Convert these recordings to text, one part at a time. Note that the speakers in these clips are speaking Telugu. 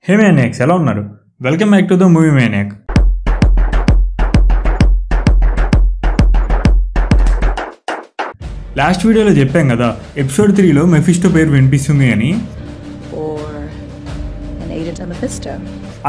హే మ్యానియాక్స్, ఎలా ఉన్నారు? Welcome back to the Movie maniac. Last వీడియోలో చెప్పాం కదా, ఎపిసోడ్ 3లో మెఫిస్టో పేరు వినిపిస్తుంది అని.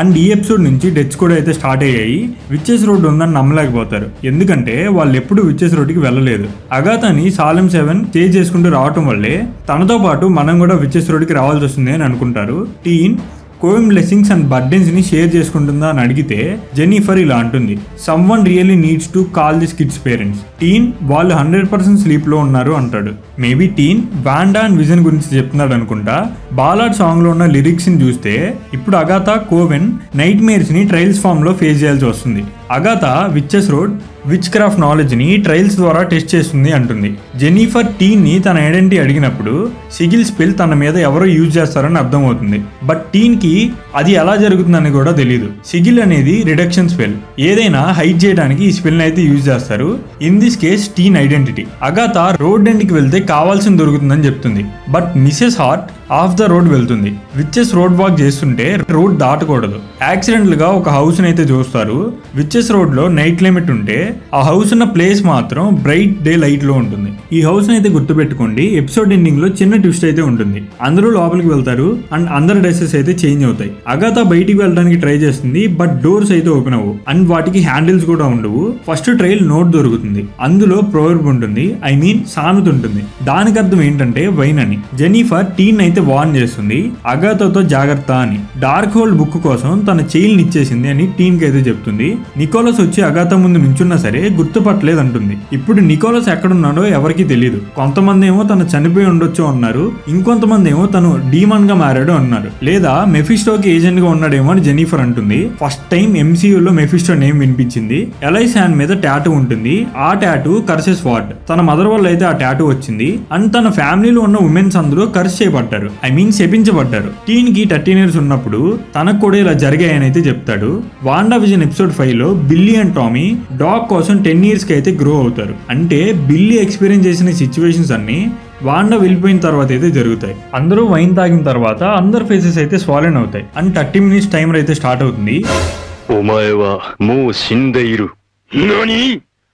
అండ్ ఈ ఎపిసోడ్ నుంచి డెత్స్ కూడా అయితే స్టార్ట్ అయ్యాయి. విచెస్ రోడ్ ఉందని నమ్మలేకపోతారు, ఎందుకంటే వాళ్ళు ఎప్పుడు విచెస్ రోడ్కి వెళ్ళలేదు. అగాథాని సాలెం 7 చేజ్ చేసుకుంటూ రావటం వల్లే తనతో పాటు మనం కూడా విచెస్ రోడ్కి రావాల్సి వస్తుంది అని అనుకుంటారు. టీన్ కోఎం బ్లెస్సింగ్స్ అండ్ బర్డెన్స్ ని షేర్ చేసుకుంటుందా అని అడిగితే జెన్నిఫర్ ఇలా అంటుంది, someone really needs to call this kid's parents. టీన్ వాళ్ళు 100% స్లీప్ లో ఉన్నారు అంటాడు. మేబీ టీన్ వాండా అండ్ విజన్ గురించి చెప్తున్నాడు అనుకుంటా. బాలాడ్ సాంగ్ లో ఉన్న లిరిక్స్ ని చూస్తే ఇప్పుడు అగాథా కోవెన్ నైట్ మేర్స్ ని ట్రయల్స్ ఫామ్ లో ఫేస్ చేయాల్సి వస్తుంది. Agatha witches road which craft knowledge ని ట్రయల్స్ ద్వారా టెస్ట్ చేస్తుంది అంటుంది. జెన్నిఫర్ టీన్ ని తన ఐడెంటిటీ అడిగినప్పుడు సిగిల్ స్పెల్ తన మీద ఎవరో యూజ్ చేస్తారని అర్థమవుతుంది. బట్ టీన్ కి అది ఎలా జరుగుతుందని కూడా తెలియదు. సిగిల్ అనేది రిడక్షన్ స్పెల్, ఏదైనా హైడ్ చేయడానికి ఈ స్పెల్ అయితే యూజ్ చేస్తారు. In this case teen identity. Agatha road end కి వెళ్తే కావాల్సింది దొరుకుతుందని చెప్తుంది. But Mrs Hart of the road వెళ్తుంది. విచెస్ రోడ్ వాక్ చేస్తుంటే రోడ్ దాటకూడదు. యాక్సిడెంటల్ గా ఒక హౌస్ అయితే చూస్తారు. విచెస్ రోడ్ లో నైట్ లిమిట్ ఉంటే ఆ హౌస్ ఉన్న ప్లేస్ మాత్రం బ్రైట్ డే లైట్ లో ఉంటుంది. ఈ హౌస్ అయితే గుర్తుపెట్టుకోండి. ఎపిసోడ్ ఎండింగ్ లో చిన్న ట్విస్ట్ అయితే ఉంటుంది. అందరూ లోపలికి వెళ్తారు అండ్ అందరి డ్రెస్సెస్ అయితే చేంజ్ అవుతాయి. అగాథా బయటికి వెళ్ళడానికి ట్రై చేస్తుంది, బట్ డోర్స్ అయితే ఓపెన్ అవ్వవు అండ్ వాటికి హ్యాండిల్స్ కూడా ఉండవు. ఫస్ట్ ట్రైల్ నోట్ దొరుకుతుంది, అందులో ప్రోవర్బ్ ఉంటుంది, ఐ మీన్ సామెత ఉంటుంది. దానికి అర్థం ఏంటంటే వైన్ అని. జెన్నిఫర్ టీన్ అయితే వార్న్ చేస్తుంది, అగాథాతో జాగ్రత్త అని. డార్క్ హోల్ బుక్ కోసం తన చైల్డ్ ఇచ్చేసింది అని టీన్ కి అయితే చెప్తుంది. నికోలస్ వచ్చి అగాథా ముందు నుంచున్నా సరే గుర్తుపట్టలేదు అంటుంది. ఇప్పుడు నికోలస్ ఎక్కడున్నాడో ఎవరికి తెలియదు. కొంతమంది ఏమో తను చనిపోయి ఉండొచ్చు అన్నారు, ఇంకొంతమంది ఏమో తను డీమన్ గా మారాడు అన్నారు, లేదా మెఫిస్టోకి ఏజెంట్ గా ఉన్నాడేమో అని జెన్నిఫర్ అంటుంది. ఫస్ట్ టైం ఎంసీయూలో మెఫిస్టో నేమ్ వినిపించింది. ఎలైస్ హ్యాండ్ మీద టాటూ ఉంటుంది. ఆ టాటూ కర్సెస్ వాట్. తన మదర్ వల్ల అయితే ఆ టాటూ వచ్చింది అండ్ తన ఫ్యామిలీలో ఉన్న ఉమెన్స్ అందరూ కర్స్ చేయబడ్డారు, ఐ మీన్ శపించబడ్డారు. టీన్ కి 13 years ఉన్నప్పుడు తనకు కూడా ఇలా జరిగాయని అయితే చెప్తాడు. వాండా విజన్ ఎపిసోడ్ 5 లో బిల్లీ అండ్ టామీ డాగ్ కోసం 10 years కి అయితే గ్రో అవుతారు. అంటే బిల్లీ ఎక్స్పీరియన్స్ చేసిన సిచ్యువేషన్స్ అన్ని వాండా వెళ్ళిపోయిన తర్వాత అయితే జరుగుతాయి. అందరూ వైన్ తాగిన తర్వాత అందరు ఫేసెస్ అయితే స్వాలెన్ అవుతాయి అండ్ 30 minutes టైమర్ అయితే స్టార్ట్ అవుతుంది.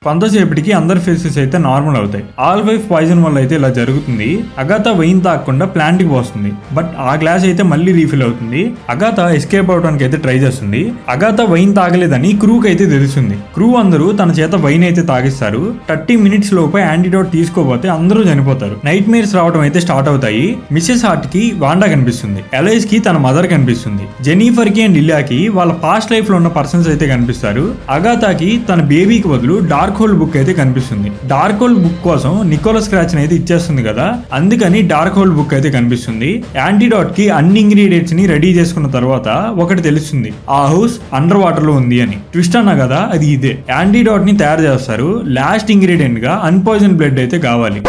కొంతసేపటికి అందరి ఫేసెస్ అయితే నార్మల్ అవుతాయి. ఆల్ వైఫ్ పాయిజన్ వల్ల అయితే ఇలా జరుగుతుంది. అగాథా వైన్ తాగకుండా ప్లాంట్ కి పోస్తుంది, బట్ ఆ గ్లాస్ అయితే మళ్ళీ రీఫిల్ అవుతుంది. అగాథా ఎస్కేప్ అవడానికి అయితే ట్రై చేస్తుంది. అగాథా వైన్ తాగలేదని క్రూకి అయితే తెలుస్తుంది. క్రూ అందరూ తన చేత వైన్ అయితే తాగిస్తారు. 30 minutes లోపే యాంటీడోట్ తీసుకోపోతే అందరూ చనిపోతారు. నైట్ మేర్స్ రావడం అయితే స్టార్ట్ అవుతాయి. మిసెస్ హార్ట్ కి వాండా కనిపిస్తుంది. ఎలైస్ కి తన మదర్ కనిపిస్తుంది. జెన్నిఫర్ కి అండ్ లిల్లాకి వాళ్ళ పాస్ట్ లైఫ్ లో ఉన్న పర్సన్స్ అయితే కనిపిస్తారు. అగాథాకి తన బేబీకి బదులు డార్క్ హోల్ బుక్ అయితే కనిపిస్తుంది. డార్క్ హోల్ బుక్ కోసం నికోలస్ స్క్రాచ్ అయితే ఇచ్చేస్తుంది కదా, అందుకని డార్క్ హోల్ బుక్ అయితే కనిపిస్తుంది. యాంటీడాట్ కి అన్ని ఇంగ్రీడియంట్స్ ని రెడీ చేసుకున్న తర్వాత ఒకటి తెలుస్తుంది, ఆ హౌస్ అండర్ వాటర్ లో ఉంది అని. ట్విస్ట్ అన్నా కదా, అది ఇదే. యాంటీడాట్ ని తయారు చేస్తారు. లాస్ట్ ఇంగ్రీడియంట్ గా అన్పాయిజన్ బ్లడ్ అయితే కావాలి.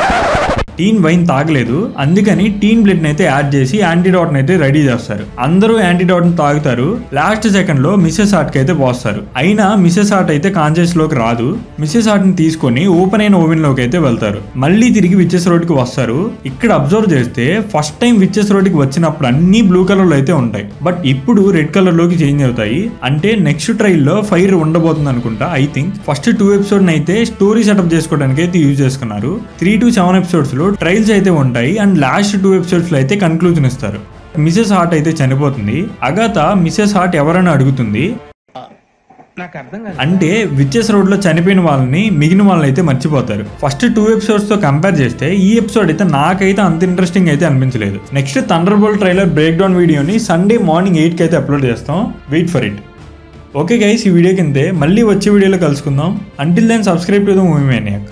టీన్ వైన్ తాగలేదు, అందుకని టీన్ బ్లడ్ ని అయితే యాడ్ చేసి యాంటీడాట్ అయితే రెడీ చేస్తారు. అందరూ యాంటీడాట్ ని తాగుతారు. లాస్ట్ సెకండ్ లో మిసెస్ హార్ట్ కి అయితే పోస్తారు. అయినా మిసెస్ హార్ట్ అయితే కాన్షియస్ లోకి రాదు. మిసెస్ హార్ట్ ని తీసుకొని ఓపెన్ అయిన ఓవెన్ లోకి అయితే వెళ్తారు. మళ్ళీ తిరిగి విచెస్ రోడ్ కి వస్తారు. ఇక్కడ అబ్జర్వ్ చేస్తే ఫస్ట్ టైం విచెస్ రోడ్ కి వచ్చినప్పుడు అన్ని బ్లూ కలర్ లో అయితే ఉంటాయి, బట్ ఇప్పుడు రెడ్ కలర్ లోకి చేంజ్ అవుతాయి. అంటే నెక్స్ట్ ట్రైల్ లో ఫైర్ ఉండబోతుంది అనుకుంటా. ఐ థింక్ ఫస్ట్ 2 episodes అయితే స్టోరీ సెటప్ చేసుకోవడానికి అయితే యూజ్ చేసుకున్నారు. 3 to 7 episodes లో ట్రయల్స్ అయితే ఉంటాయి అండ్ లాస్ట్ 2 episodes లో అయితే కన్క్లూజన్ ఇస్తారు. మిసెస్ హార్ట్ అయితే చనిపోతుంది. అగాథా మిసెస్ హార్ట్ ఎవరైనా అడుగుతుంది. అంటే విచెస్ రోడ్ లో చనిపోయిన వాళ్ళని మిగిలిన వాళ్ళని అయితే మర్చిపోతారు. ఫస్ట్ 2 episodes తో కంపేర్ చేస్తే ఈ ఎపిసోడ్ అయితే నాకైతే అంత ఇంట్రెస్టింగ్ అయితే అనిపించలేదు. Next Thunderbolt trailer breakdown వీడియోని సండే మార్నింగ్ 8 కి అయితే అప్లోడ్ చేస్తాం. Wait for it. Okay guys, ఈ వీడియో కింద మళ్ళీ వచ్చే వీడియోలో కలుసుకుందాం. Until then subscribe to the Movie maniac.